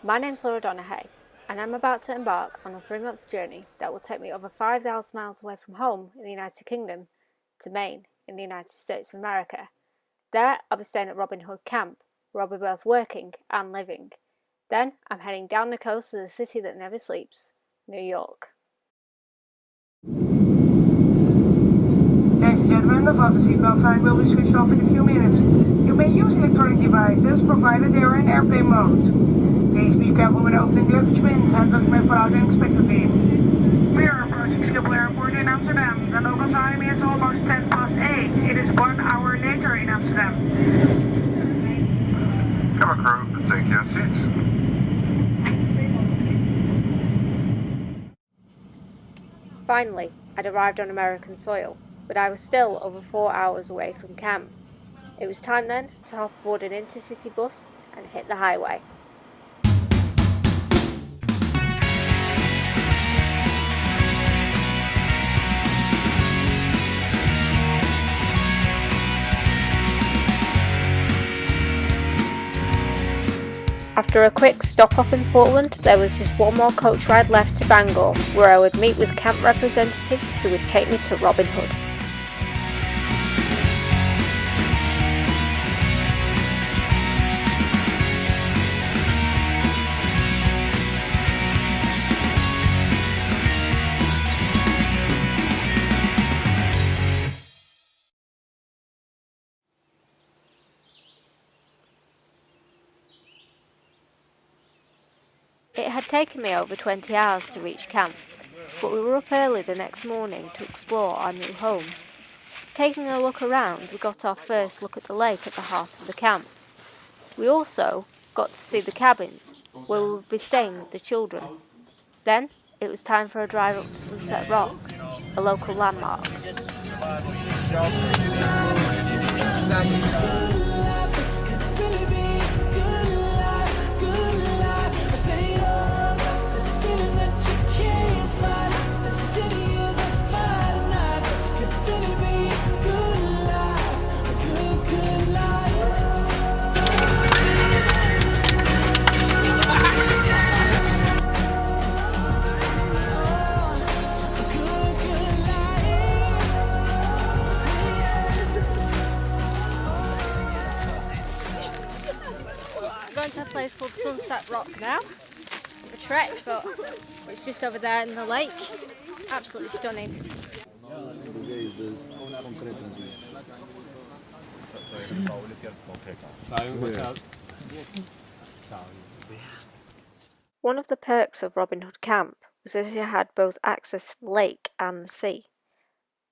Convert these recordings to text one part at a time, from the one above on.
My name's Donaghey, and I'm about to embark on a 3-month journey that will take me over 5,000 miles away from home in the United Kingdom to Maine in the United States of America. There, I'll be staying at Robin Hood Camp, where I'll be both working and living. Then, I'm heading down the coast to the city that never sleeps, New York. Ladies and gentlemen, the fasten seatbelt sign will be switched off in a few minutes. You may use electronic devices provided they are in airplane mode. Please be careful when opening luggage bins. Handles may fall out unexpectedly. We are approaching Schiphol Airport in Amsterdam. The local time is almost 8:10. It is 1 hour later in Amsterdam. Come on, crew, and take your seats. Finally, I'd arrived on American soil, but I was still over 4 hours away from camp. It was time then to hop aboard an intercity bus and hit the highway. After a quick stop off in Portland, there was just one more coach ride left to Bangor, where I would meet with camp representatives who would take me to Robin Hood. It had taken me over 20 hours to reach camp, but we were up early the next morning to explore our new home. Taking a look around, we got our first look at the lake at the heart of the camp. We also got to see the cabins, where we would be staying with the children. Then, it was time for a drive up to Sunset Rock, a local landmark. Going to a place called Sunset Rock now. A trek, but it's just over there in the lake. Absolutely stunning. One of the perks of Robin Hood Camp was that it had both access to the lake and the sea.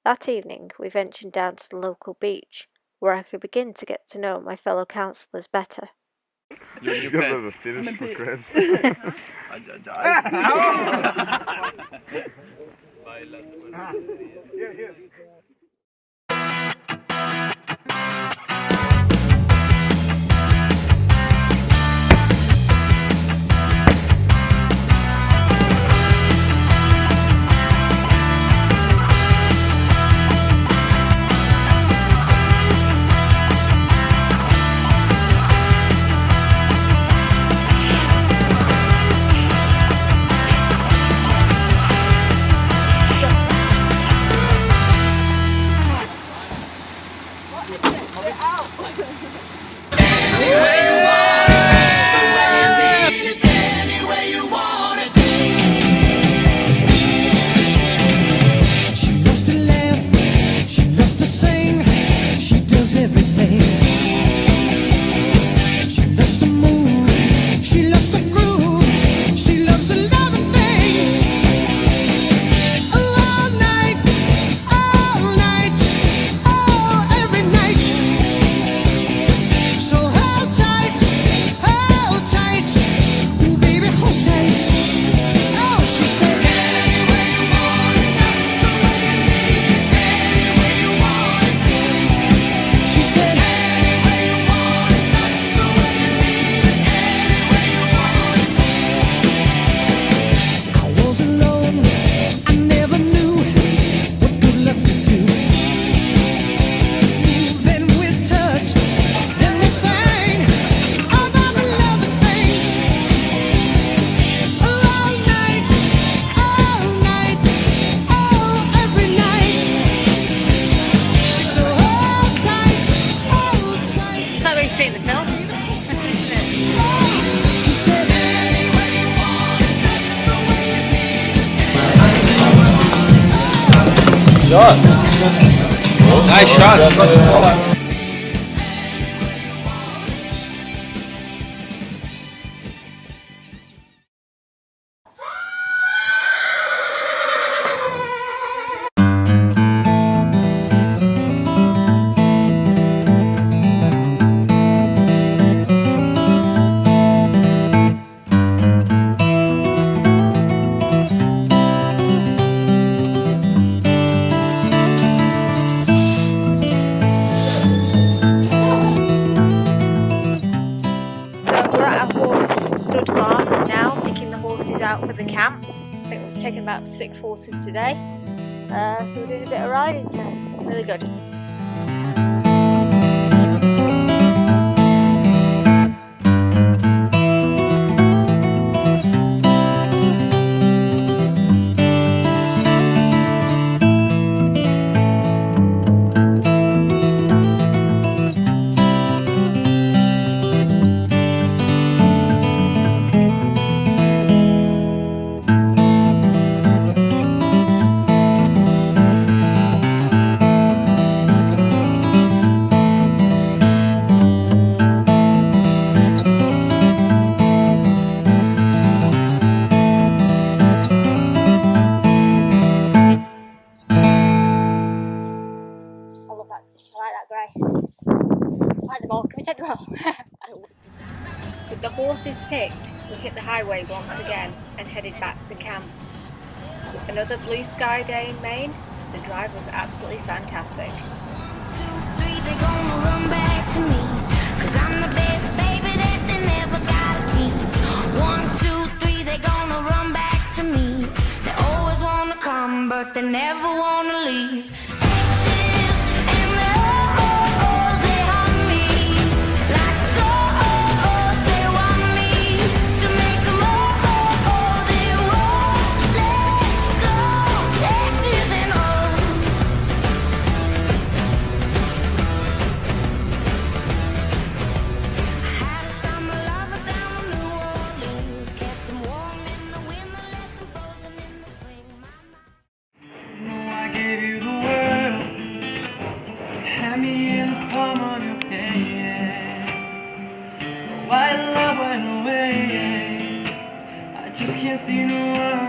That evening we ventured down to the local beach, where I could begin to get to know my fellow counsellors better. You've got a finish for Chris. Nice shot. We're at a horse stud farm now, picking the horses out for the camp. I think we've taken about 6 horses today, so we're doing a bit of riding today. Really good. I like that grey. I like them all. Can we take them all? With the horses picked, we hit the highway once again and headed back to camp. Another blue sky day in Maine. The drive was absolutely fantastic. 2, 3, they're gonna run back to me, 'cause I'm the best baby that they never gotta keep. 1, 2, 3, they're gonna run back to me. They always wanna come, but they never wanna leave. Exes and the oh-ohs, they haunt me like ghosts. They want me to make them oh-oh, they won't let go. Exes and ohs. I had a summer lover down in New Orleans, kept him warm in the winter, left him frozen in the spring. I gave you the world, had me in the palm of your hand. So why love went away? I just can't seem to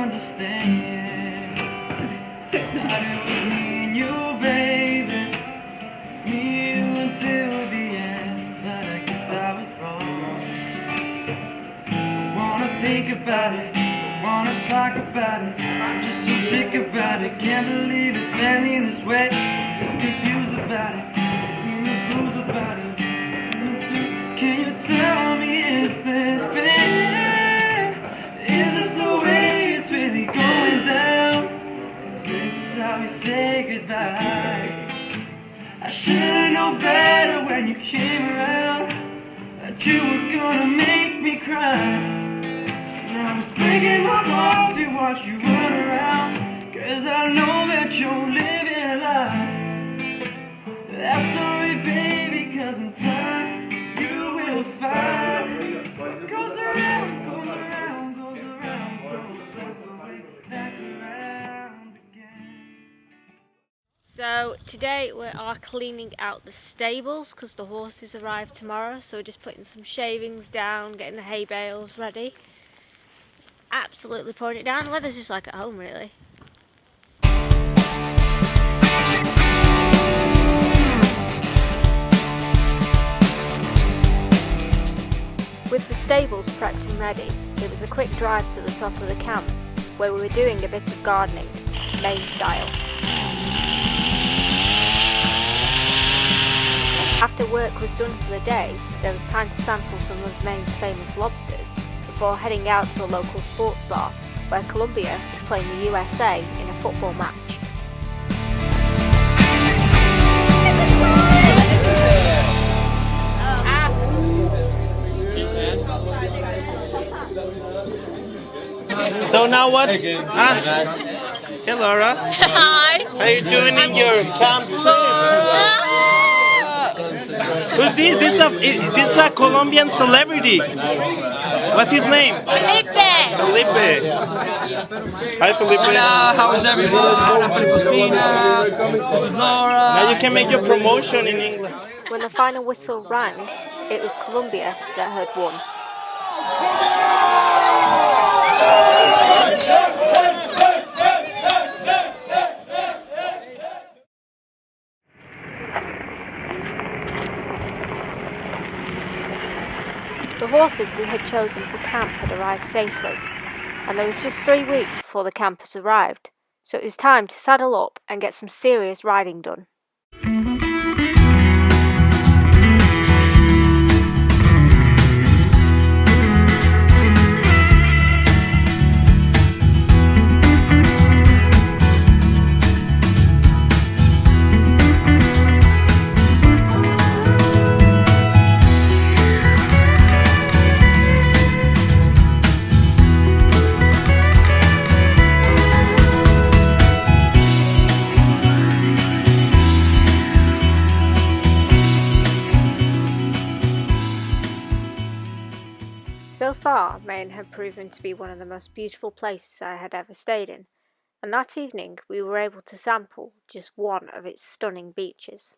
understand. Thought it was me and you, baby, me and you until the end, but I guess I was wrong. Wanna think about it, wanna talk about it. I'm just so sick about it, can't believe it's ending this way. Just confused about it, in the blues about it. Can you tell me, is this fair? Is this the way it's really going down? Is this how we say goodbye? I should've known better when you came around, that you were gonna make me cry. Now it's breaking my heart to watch you run around, 'cause I know that you're living a lie. That's alright, baby, 'cause in time you will find goes around, goes around, goes around, goes all the way back around again. So today we are cleaning out the stables because the horses arrive tomorrow, so we're just putting some shavings down, getting the hay bales ready. Absolutely pouring it down. The weather's just like at home, really. With the stables prepped and ready, it was a quick drive to the top of the camp, where we were doing a bit of gardening, Maine style. After work was done for the day, there was time to sample some of Maine's famous lobsters, before heading out to a local sports bar where Colombia is playing the USA in a football match. So now what? Hey Laura. Hi! How are you doing in your camp trip? Who's this? This is a Colombian celebrity. What's his name? Felipe. Hi, Felipe. Hola, how's everyone? I'm Christina. This is Laura. Now you can make your promotion in England. When the final whistle rang, it was Colombia that had won. The horses we had chosen for camp had arrived safely, and there was just 3 weeks before the campers arrived, so it was time to saddle up and get some serious riding done. So far, Maine had proven to be one of the most beautiful places I had ever stayed in, and that evening we were able to sample just one of its stunning beaches.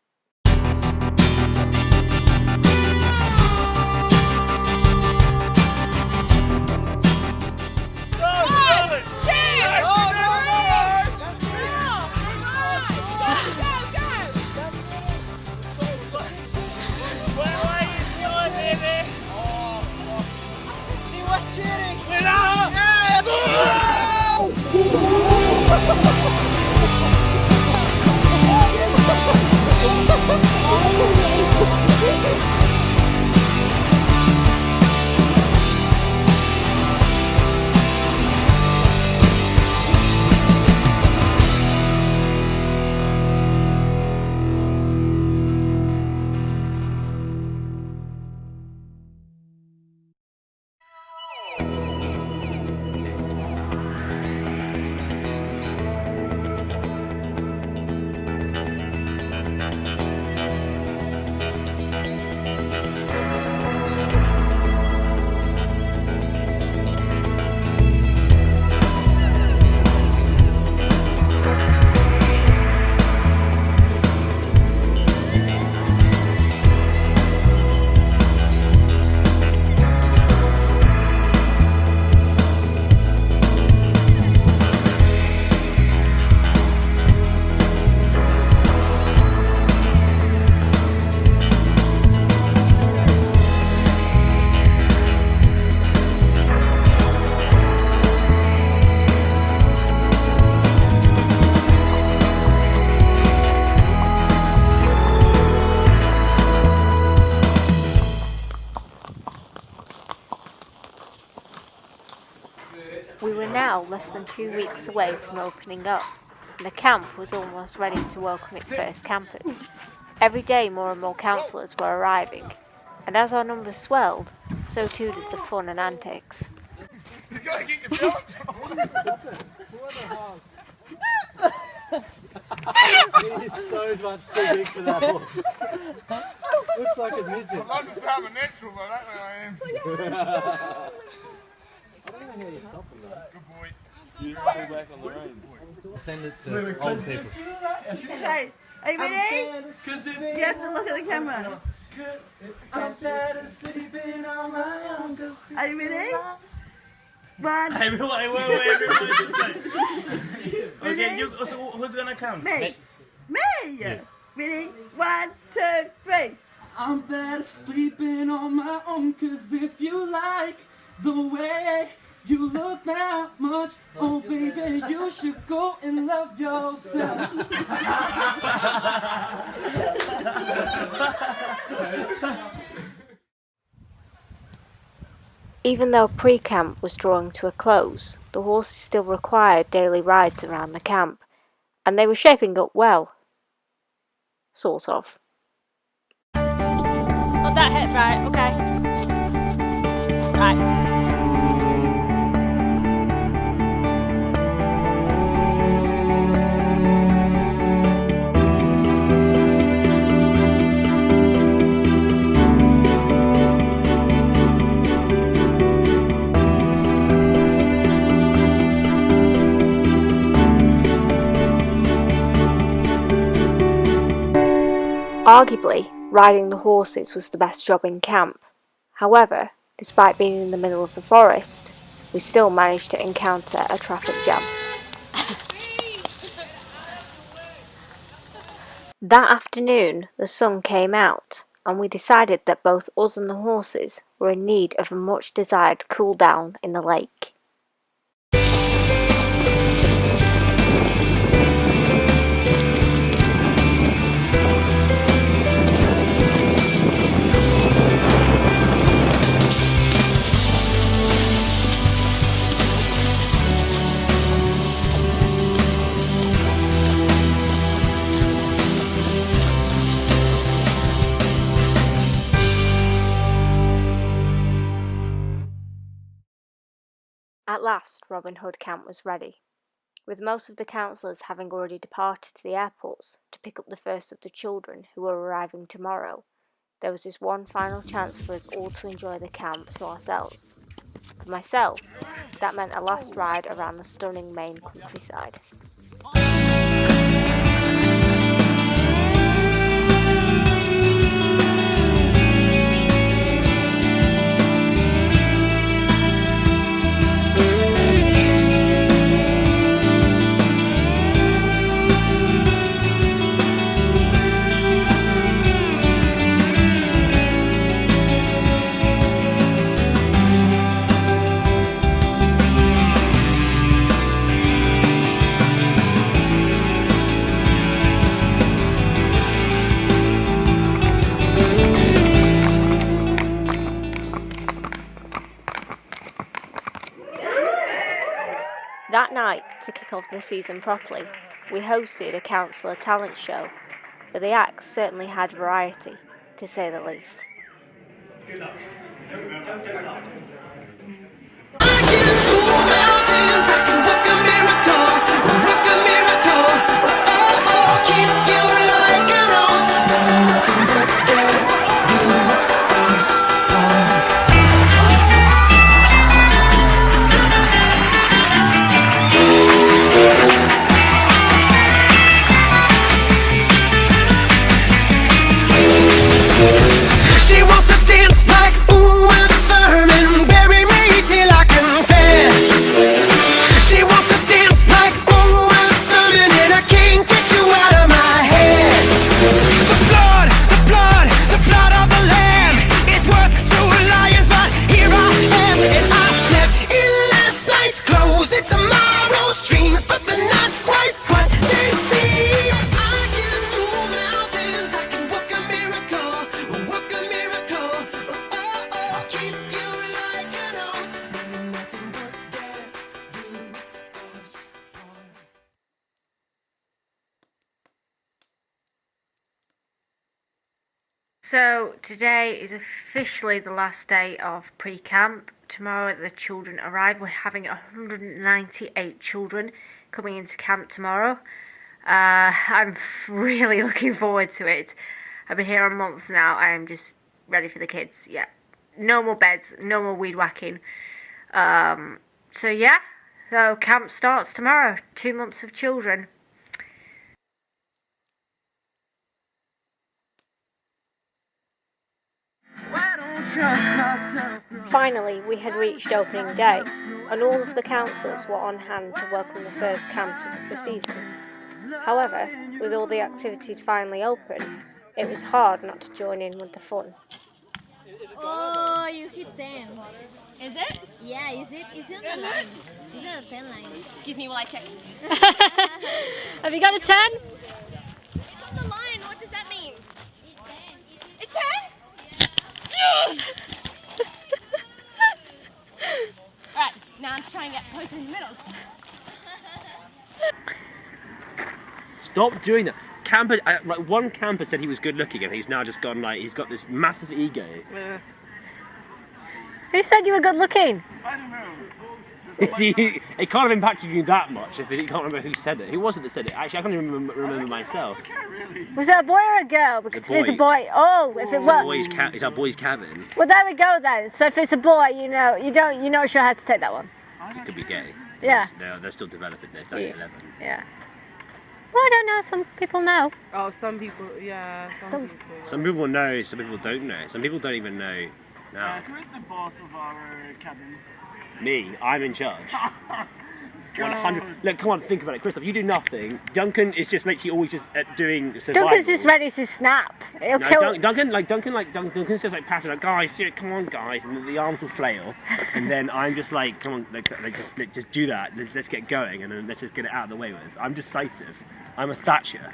We were now less than 2 weeks away from opening up, and the camp was almost ready to welcome its first campers. Every day more and more counsellors were arriving, and as our numbers swelled, so too did the fun and antics. You gotta get your jumps He's so much too big for that horse. Looks like a midget. I'd love to say I'm a natural, but I don't think I am. I don't know how you stop him though. Good boy. You just pull back on the reins. Send it to old people. Okay, are you ready? You have to look at the camera. Are you ready? One. Hey, wait. Okay, so who's gonna count? Me. Me. Ready? 1, 2, 3. I'm better sleeping on my own, cause if you like the way you look that much, oh baby, you should go and love yourself. Even though pre-camp was drawing to a close, the horses still required daily rides around the camp, and they were shaping up well. Sort of. Oh, that hit right, okay. Right. Arguably, riding the horses was the best job in camp. However, despite being in the middle of the forest, we still managed to encounter a traffic jam. That afternoon, the sun came out, and we decided that both us and the horses were in need of a much desired cool down in the lake. At last, Robin Hood Camp was ready, with most of the councillors having already departed to the airports to pick up the first of the children who were arriving tomorrow. There was just one final chance for us all to enjoy the camp to ourselves. For myself, that meant a last ride around the stunning Maine countryside. That night, to kick off the season properly, we hosted a councillor talent show, but the acts certainly had variety, to say the least. So today is officially the last day of pre-camp. Tomorrow the children arrive. We're having 198 children coming into camp tomorrow. I'm really looking forward to it. I've been here a month now. I am just ready for the kids. Yeah, no more beds, no more weed whacking. So camp starts tomorrow. 2 months of children. Finally, we had reached opening day, and all of the councillors were on hand to welcome the first campers of the season. However, with all the activities finally open, it was hard not to join in with the fun. Oh, you hit 10. Is it? Yeah, is it? Is it on the line? Is it a 10 line? Excuse me while I check. Have you got a 10? It's on the line. What does that mean? It's 10. It's 10? Yes! Alright, now I'm trying to get closer in the middle. Stop doing that. Camper, one camper said he was good looking and he's now just gone he's got this massive ego. Who said you were good looking? I don't know. It can't have impacted you that much if you can't remember who said it. Who was it that said it? Actually, I can't even remember myself. I can't really. Was it a boy or a girl? Because if it's a boy, if it was, it's our boy's cabin. well, there we go then. So if it's a boy, you're not sure how to take that one. It could be gay. Yeah. No, they're still developing this. They're 11. Yeah. Well, I don't know, some people know. Oh, some people, yeah. Some people. Some people know, some people don't know. Some people don't even know now. Who is the boss of our cabin? Me, I'm in charge. 100. Look, come on, think about it, Christoph. You do nothing. Duncan is just literally always just doing survival. Duncan's just ready to snap. He'll kill. Duncan's just like passing like, guys, come on, guys, and the arms will flail, and then I'm just like, come on, just do that. Let's get going, and then let's just get it out of the way with. I'm decisive. I'm a Thatcher.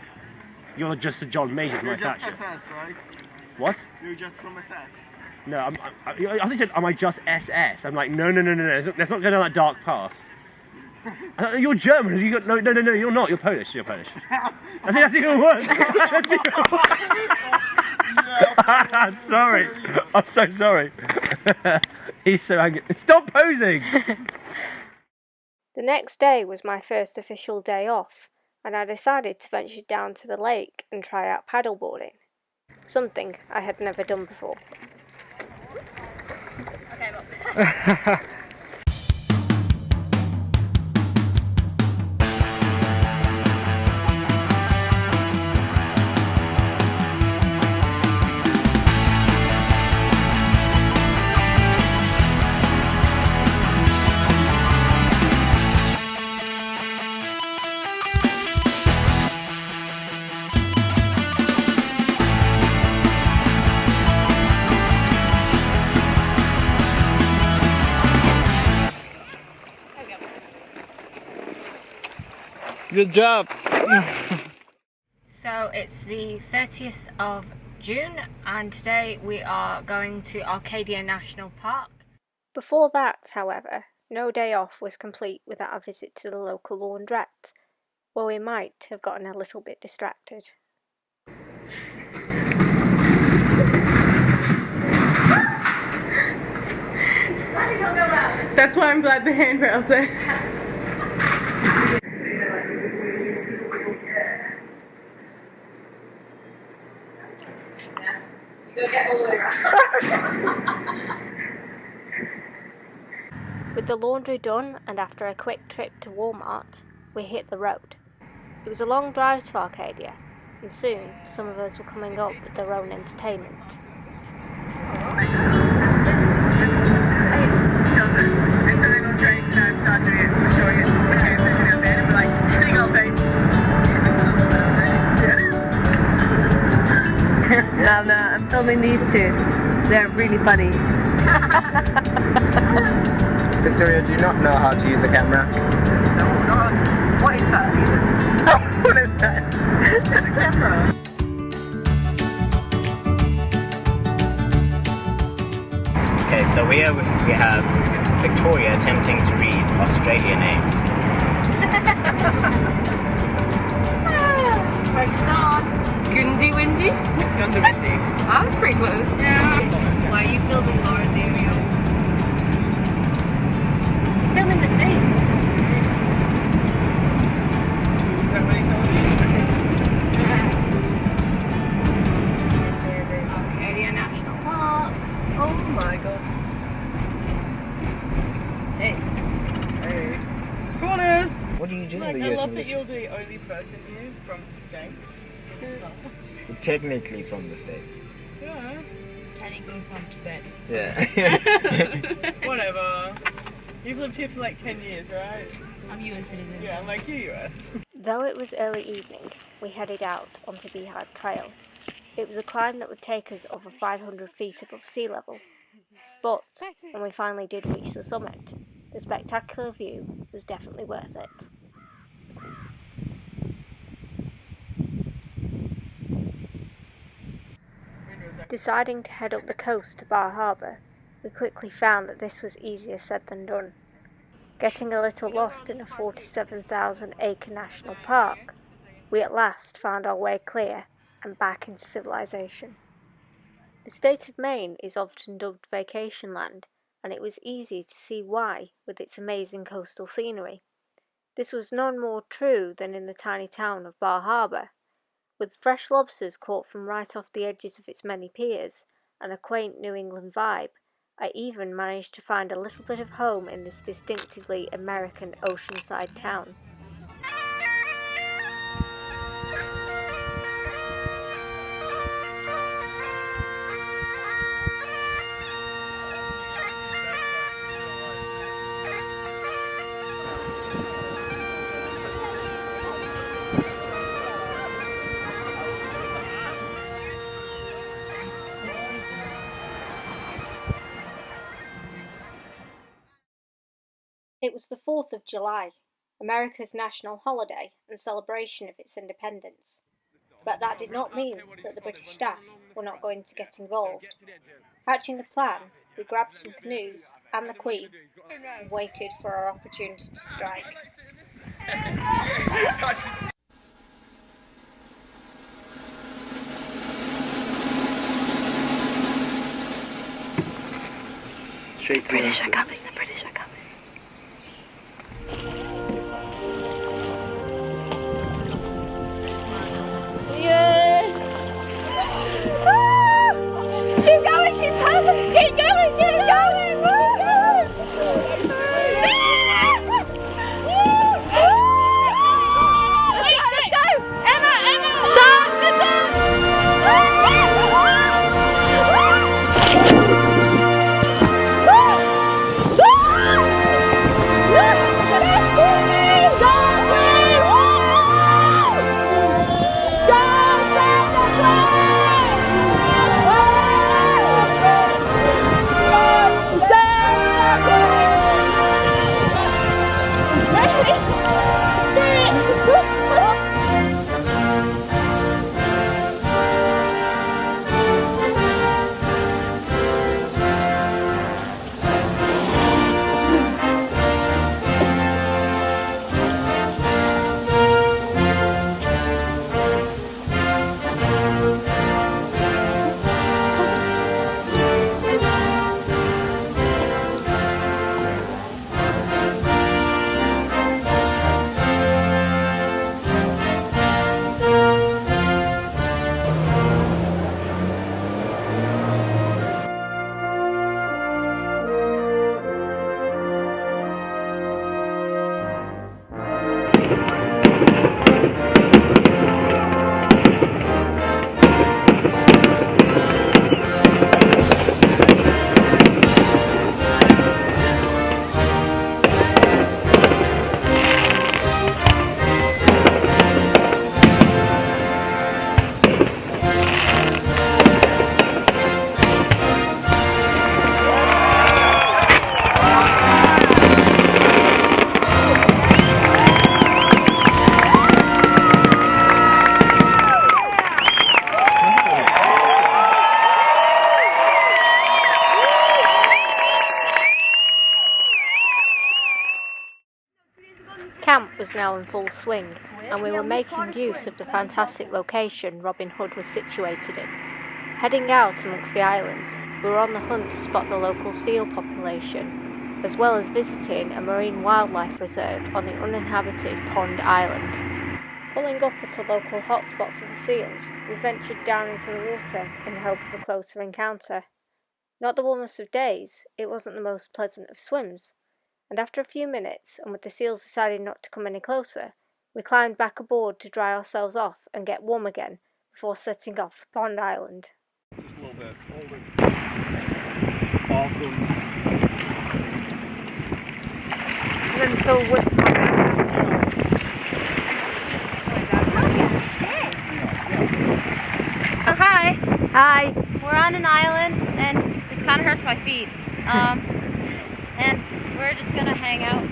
You're just a John Major, my Thatcher. You're just SS, right? What? You're just from SS. No, I think you said, am I just SS? I'm like, no. Let's not go down that dark path. You're German. You got no. You're not. You're Polish. I think that's even worse. I'm sorry. I'm so sorry. He's so angry. Stop posing. The next day was my first official day off, and I decided to venture down to the lake and try out paddleboarding, something I had never done before. Good job. So it's the 30th of June, and today we are going to LKDin National Park. Before that, however, no day off was complete without a visit to the local laundrette, where we might have gotten a little bit distracted. That's why I'm glad the handrail's there. With the laundry done, and after a quick trip to Walmart, we hit the road. It was a long drive to Arcadia, and soon some of us were coming up with their own entertainment. No, I'm filming these two. They're really funny. Victoria, do you not know how to use a camera? No, what is that even? What is that? It's a camera. Okay, so we have Victoria attempting to read Australian names. Gundy Windy? Gundy Windy. I was pretty close. Yeah. Why are you filming Laura's aerial? It's filming the sea. Arcadia National Park. Oh my god. Hey. Corners! What do you do? I love that you're the only person here from the States. Technically from the States. Yeah. Technically from Tibet. Yeah. Whatever. You've lived here for like 10 years, right? I'm US citizen. Yeah, like you US. Though it was early evening, we headed out onto Beehive Trail. It was a climb that would take us over 500 feet above sea level. But when we finally did reach the summit, the spectacular view was definitely worth it. Deciding to head up the coast to Bar Harbour, we quickly found that this was easier said than done. Getting a little lost in a 47,000-acre national park, we at last found our way clear and back into civilization. The state of Maine is often dubbed vacation land, and it was easy to see why with its amazing coastal scenery. This was none more true than in the tiny town of Bar Harbour. With fresh lobsters caught from right off the edges of its many piers, and a quaint New England vibe, I even managed to find a little bit of home in this distinctively American oceanside town. It was the 4th of July, America's national holiday and celebration of its independence. But that did not mean that the British staff were not going to get involved. Hatching the plan, we grabbed some canoes and the Queen and waited for our opportunity to strike. Straight to British are coming, the British are coming. Keep going, keep going, keep going, keep going! Let's go! Emma! Stop! Camp was now in full swing, and we were making use of the fantastic location Robin Hood was situated in. Heading out amongst the islands, we were on the hunt to spot the local seal population, as well as visiting a marine wildlife reserve on the uninhabited Pond Island. Pulling up at a local hotspot for the seals, we ventured down into the water in the hope of a closer encounter. Not the warmest of days, it wasn't the most pleasant of swims, and after a few minutes, and with the seals deciding not to come any closer, we climbed back aboard to dry ourselves off and get warm again before setting off for Pond Island. Just a little bit. Hold it. Awesome. And then so with Oh, hi. Hi. We're on an island, and this kind of hurts my feet. And we're just gonna hang out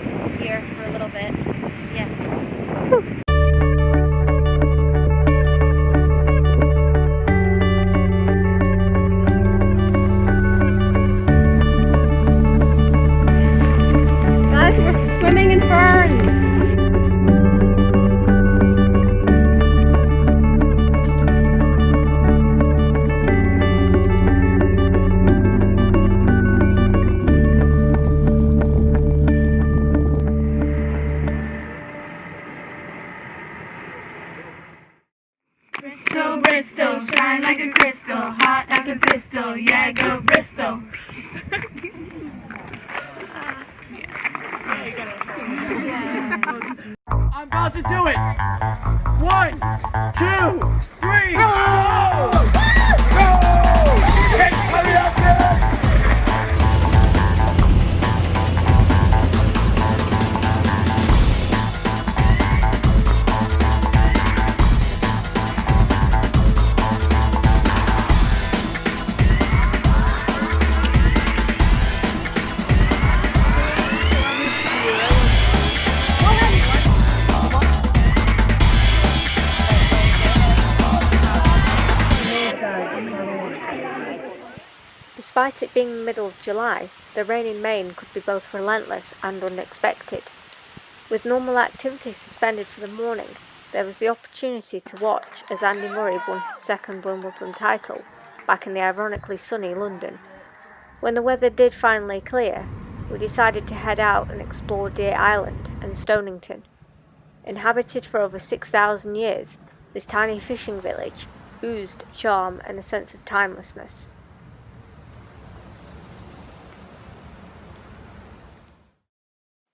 here for a little bit. Yeah. Guys, we're swimming in ferns. Bristol, Bristol, shine like a crystal, hot as a pistol, yeah, go Bristol. I'm about to do it. 1, 2, 3, go! Go! Hey, hurry up, man! Yeah. Despite it being the middle of July, the rain in Maine could be both relentless and unexpected. With normal activity suspended for the morning, there was the opportunity to watch as Andy Murray won his second Wimbledon title, back in the ironically sunny London. When the weather did finally clear, we decided to head out and explore Deer Island and Stonington. Inhabited for over 6,000 years, this tiny fishing village oozed charm and a sense of timelessness.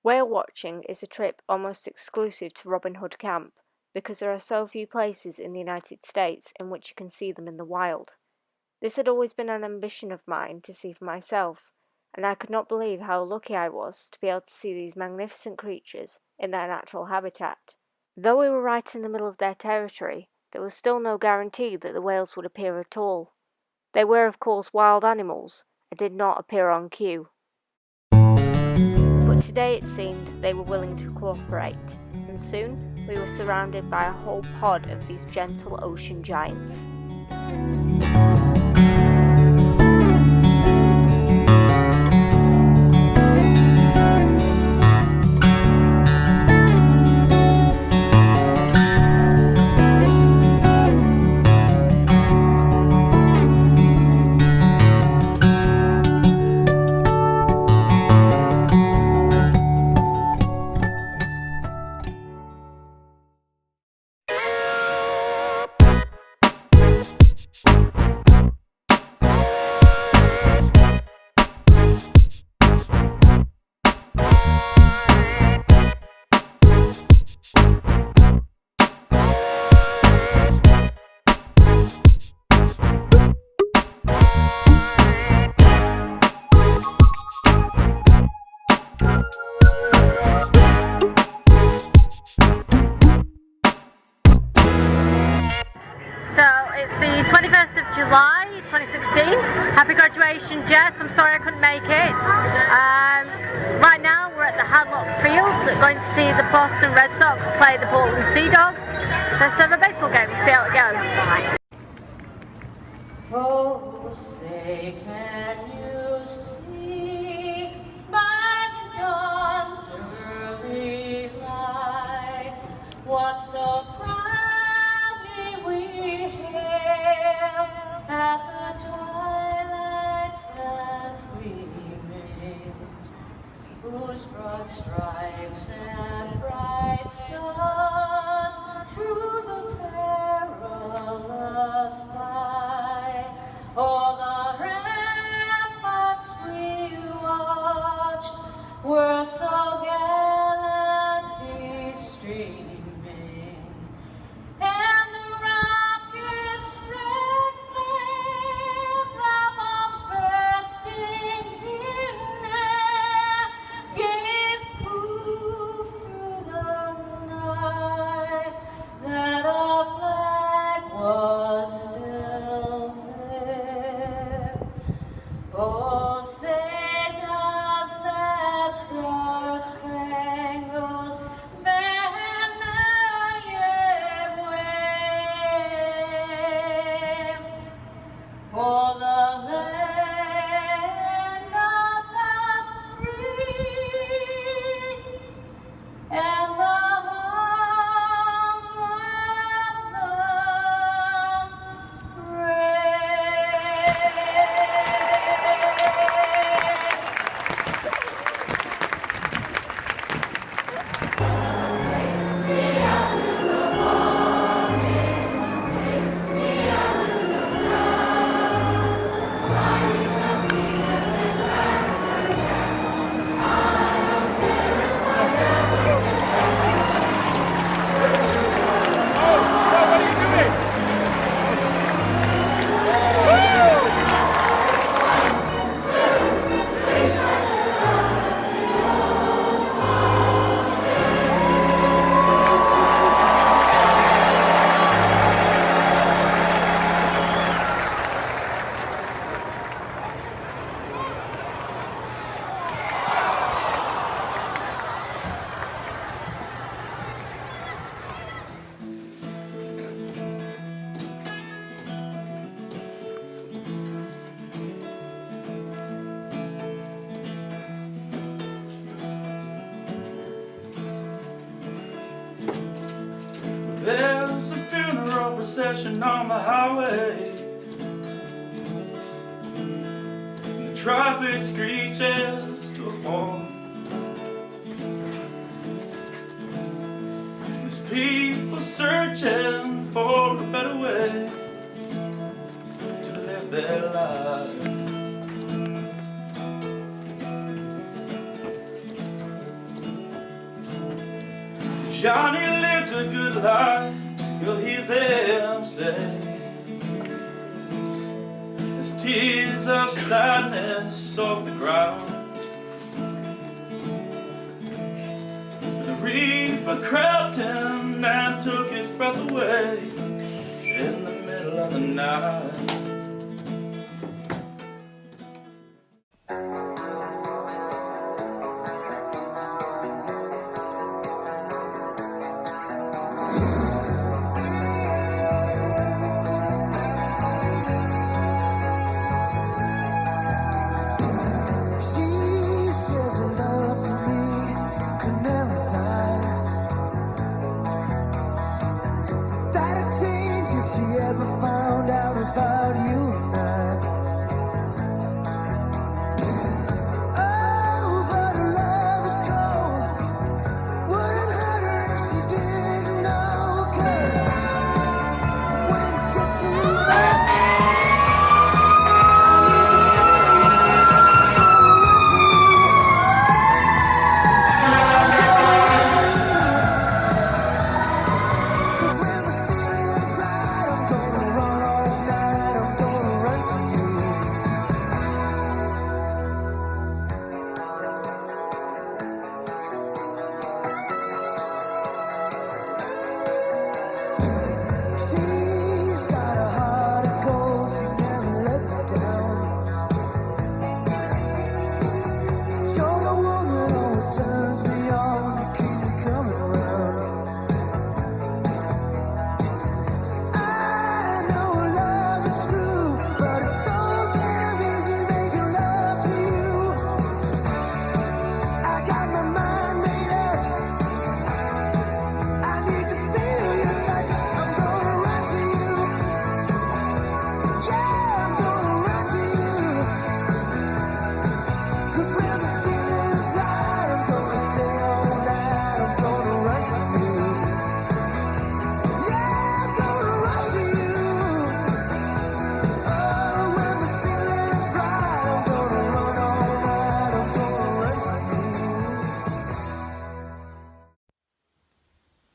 Whale watching is a trip almost exclusive to Robin Hood Camp, because there are so few places in the United States in which you can see them in the wild. This had always been an ambition of mine to see for myself, and I could not believe how lucky I was to be able to see these magnificent creatures in their natural habitat. Though we were right in the middle of their territory, there was still no guarantee that the whales would appear at all. They were, of course, wild animals and did not appear on cue. But today it seemed they were willing to cooperate, and soon we were surrounded by a whole pod of these gentle ocean giants. So it's the 21st of July 2016. Happy graduation, Jess. I'm sorry I couldn't make it. Right now we're at the Hadlock Field, going to see the Boston Red Sox play the Portland Sea Dogs. Let's have a baseball game, see how it goes. Oh, say can you see by the dawn's early light what so proudly we hailed at the twilight's last gleaming, whose broad stripes and bright stars through the perilous fight all the ramparts we watched were so gallantly streaming, and the rockets' red glare, the bombs bursting in air, gave proof through the night that our flag was still there. Oh, say does that star procession on the highway. The traffic screeches to a halt. There's people searching for a better way to live their life. Johnny lived a good life, you'll hear them say. As tears of sadness soak the ground, the reaper crept in and took his breath away in the middle of the night.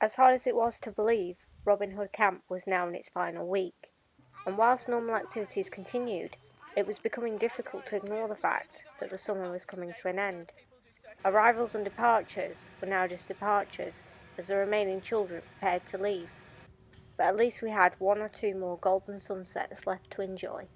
As hard as it was to believe, Robin Hood Camp was now in its final week, and whilst normal activities continued, it was becoming difficult to ignore the fact that the summer was coming to an end. Arrivals and departures were now just departures as the remaining children prepared to leave, but at least we had 1 or 2 more golden sunsets left to enjoy.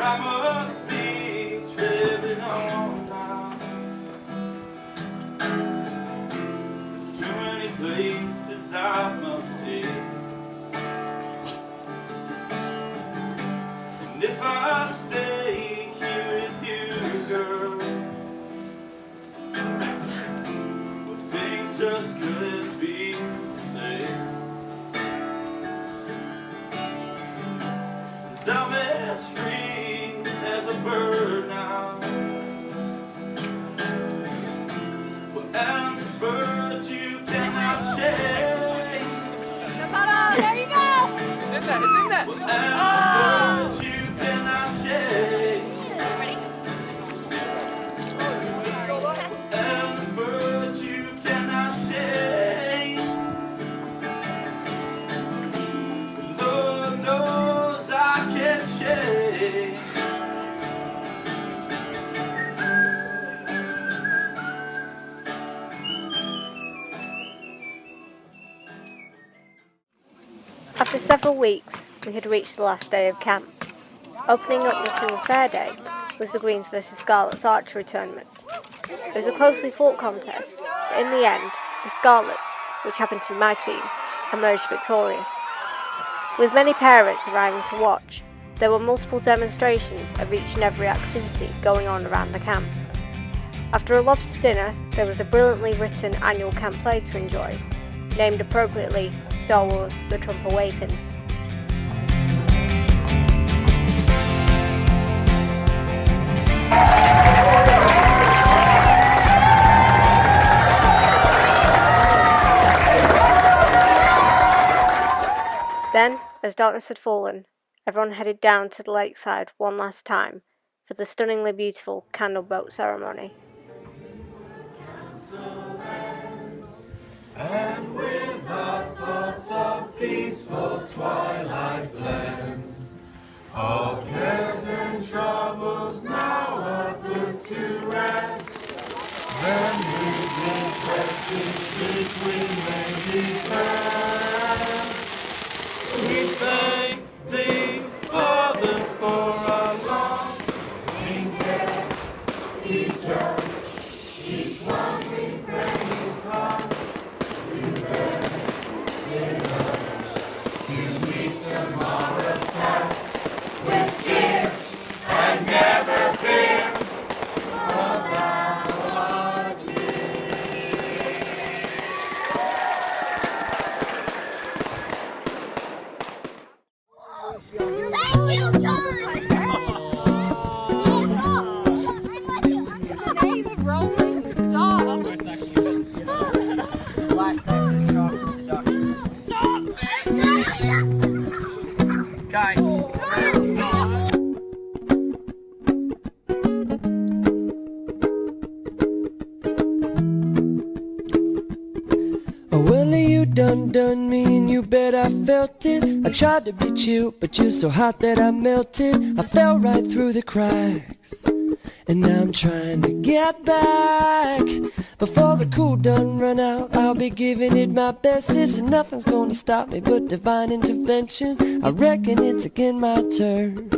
I must be treading on now. There's too many places I must see, and if I stay here with you, girl, well, things just couldn't be the same. 'Cause I'm as free as a bird After several weeks, we had reached the last day of camp. Opening up Nottingham Fair Day was the Greens vs Scarlets archery tournament. It was a closely fought contest, but in the end, the Scarlets, which happened to be my team, emerged victorious. With many parents arriving to watch, there were multiple demonstrations of each and every activity going on around the camp. After a lobster dinner, there was a brilliantly written annual camp play to enjoy, named appropriately Star Wars The Trump Awakens. Then, as darkness had fallen, everyone headed down to the lakeside one last time for the stunningly beautiful candle boat ceremony. And with our thoughts of peaceful twilight blends, all cares and troubles now are put to rest. Then with refreshing sleep we may be blessed. We thank thee, Father, for our loving care. Teach us each one we pray you from. Tomorrow's task with cheer and never fear of our Thank you, John! Name of Rolling Stop! Last time chocolate seduction. Stop! Guys. Oh, well, you done me and you bet I felt it. I tried to be chill, but you're so hot that I melted. I fell right through the cracks, and now I'm trying to get back. Before the cool done run out, I'll be giving it my bestest, and nothing's gonna stop me but divine intervention. I reckon it's again my turn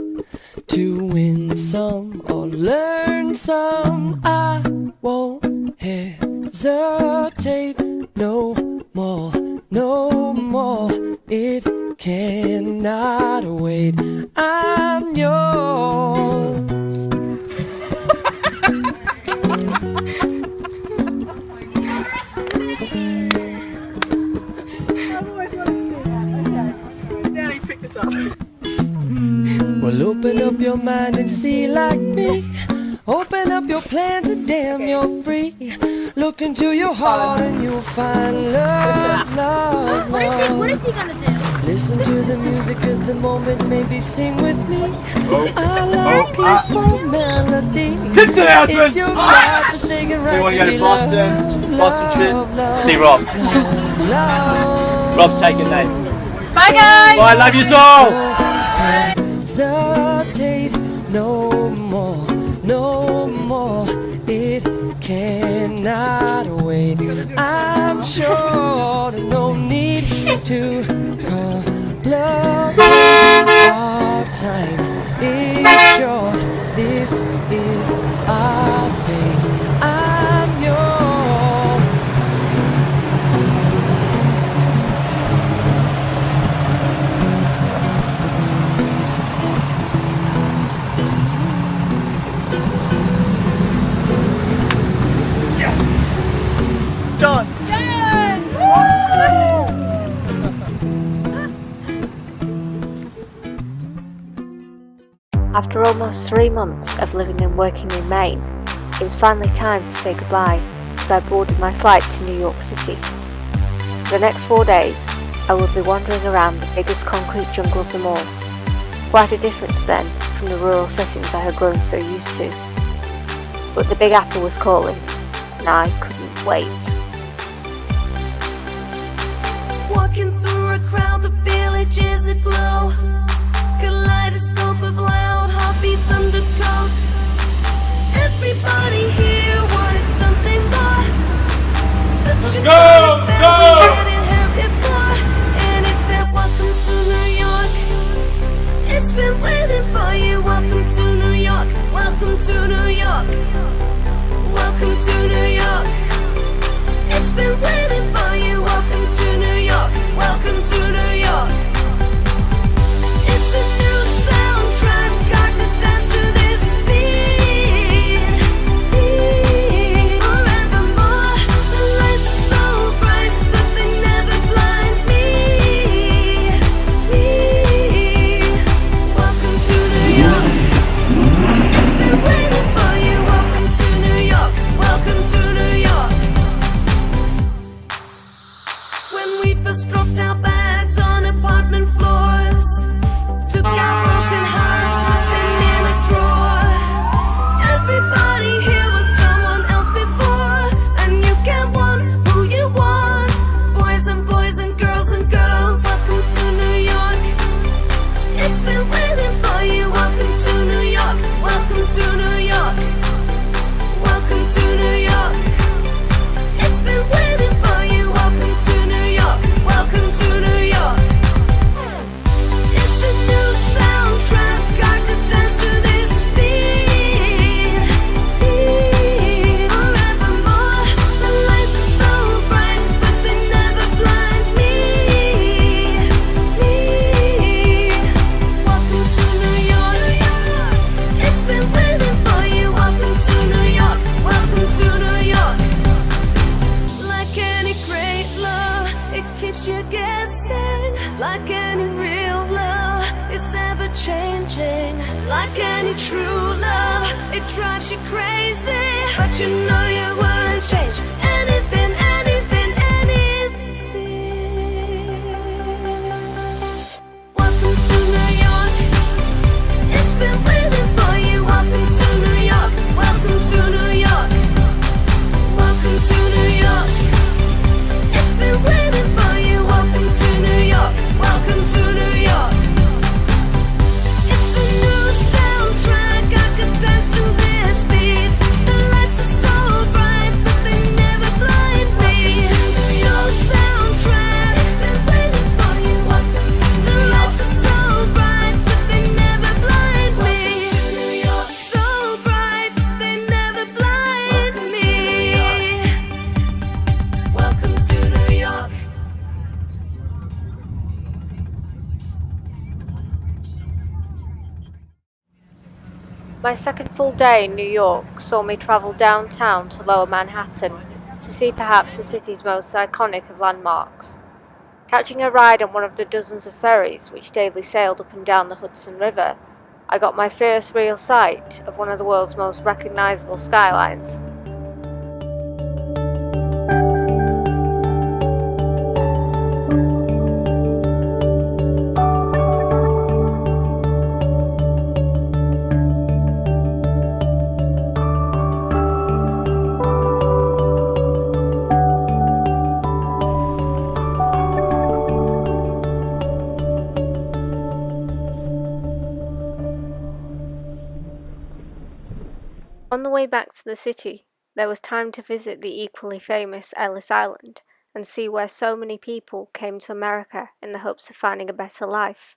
to win some or learn some. I won't hesitate no more, no more. It cannot wait. I'm yours. Now let's pick this up. Well, open up your mind and see like me. Open up your plans and damn, you're free. Look into your heart and you'll find love, love, What love. is he gonna do? Listen to the music of the moment, maybe sing with me. I love peaceful melody. Tips announcement! It's your God-forsaken right We want to to go be to Boston, Boston trip. See Rob. Rob's taking names. Bye guys! Bye, love you all! Hesitate no more, no more. It cannot wait. I'm sure there's no need to complain. Our time is short. This is our fate. I'm yours. Done! After almost 3 months of living and working in Maine, it was finally time to say goodbye as I boarded my flight to New York City. For the next 4 days, I would be wandering around the biggest concrete jungle of them all. Quite a difference then from the rural settings I had grown so used to. But the Big Apple was calling, and I couldn't wait. Walking through a crowd, the village is aglow. Kaleidoscope of loud heartbeats, undercoats. Everybody here wanted something more. Such a good sound we hadn't heard before. And it said, welcome to changing. Like any true love, it drives you crazy. But you know you wouldn't change anything, anything, anything. Welcome to New York. It's been waiting for you. Welcome to New York. Welcome to New York. Welcome to New York. It's been waiting for you. Welcome to New York. Welcome to New York. It's a new soundtrack. I could dance to this beat. The lights are so bright, but they never blind me. New York soundtrack. It's been waiting for you. Welcome to New York. The lights are so bright, but they never blind me. Welcome to New York. So bright, they never blind me. Welcome to New York. My second full day in New York saw me travel downtown to Lower Manhattan to see perhaps the city's most iconic of landmarks. Catching a ride on one of the dozens of ferries which daily sailed up and down the Hudson River, I got my first real sight of one of the world's most recognizable skylines. On the way back to the city, there was time to visit the equally famous Ellis Island and see where so many people came to America in the hopes of finding a better life.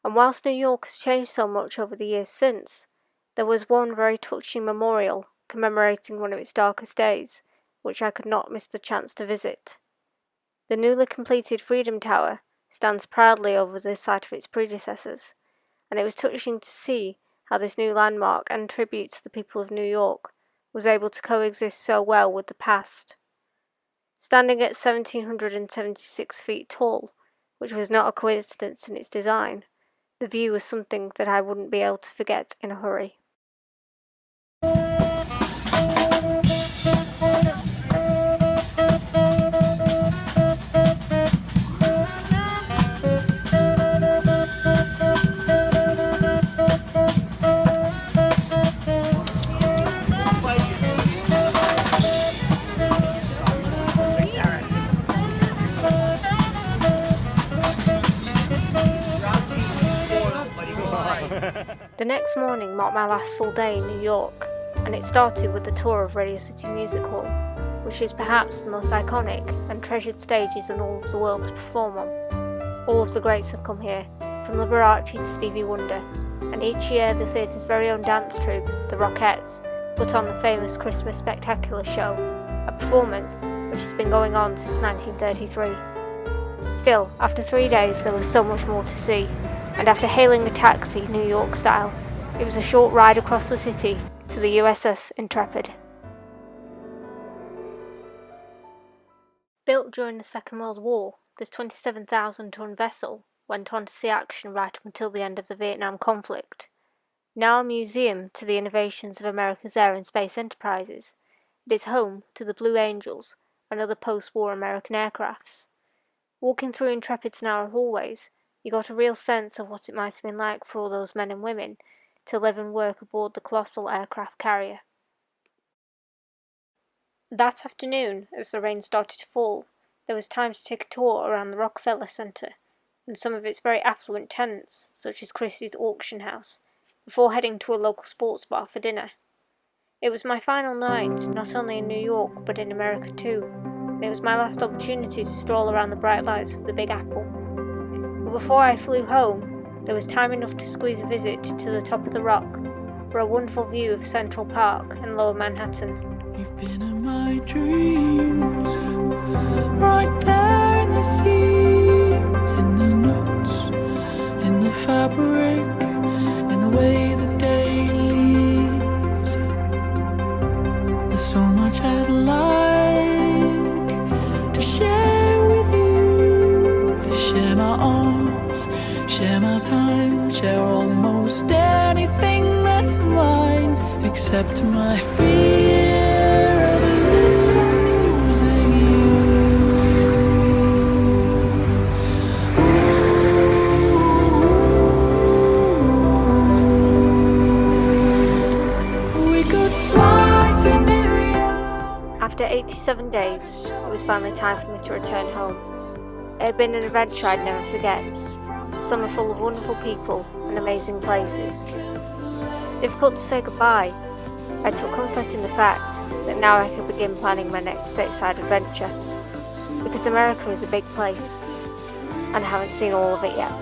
And whilst New York has changed so much over the years since, there was one very touching memorial commemorating one of its darkest days, which I could not miss the chance to visit. The newly completed Freedom Tower stands proudly over the site of its predecessors, and it was touching to see how this new landmark and tribute to the people of New York was able to coexist so well with the past. Standing at 1,776 feet tall, which was not a coincidence in its design, the view was something that I wouldn't be able to forget in a hurry. The next morning marked my last full day in New York, and it started with the tour of Radio City Music Hall, which is perhaps the most iconic and treasured stages in all of the world to perform on. All of the greats have come here, from Liberace to Stevie Wonder, and each year the theatre's very own dance troupe, the Rockettes, put on the famous Christmas Spectacular show, a performance which has been going on since 1933. Still, after 3 days there was so much more to see, and after hailing a taxi New York style, it was a short ride across the city to the USS Intrepid. Built during the Second World War, this 27,000-ton vessel went on to see action right up until the end of the Vietnam conflict. Now a museum to the innovations of America's air and space enterprises, it is home to the Blue Angels and other post-war American aircrafts. Walking through Intrepid's narrow hallways, you got a real sense of what it might have been like for all those men and women to live and work aboard the colossal aircraft carrier. That afternoon, as the rain started to fall, there was time to take a tour around the Rockefeller Center and some of its very affluent tenants, such as Christie's Auction House, before heading to a local sports bar for dinner. It was my final night, not only in New York, but in America too, and it was my last opportunity to stroll around the bright lights of the Big Apple. But before I flew home, there was time enough to squeeze a visit to the top of the Rock for a wonderful view of Central Park and Lower Manhattan. You've been in my dreams, right there in the seams, in the notes, in the fabric, in the way the day leaves. There's so much I'd like to share with you, share my arms, share my time, share all except my fear of losing you. We could fly to Miriam. After 87 days, it was finally time for me to return home. It had been an adventure I'd never forget. Summer full of wonderful people and amazing places. Difficult to say goodbye, I took comfort in the fact that now I could begin planning my next stateside adventure, because America is a big place, and I haven't seen all of it yet.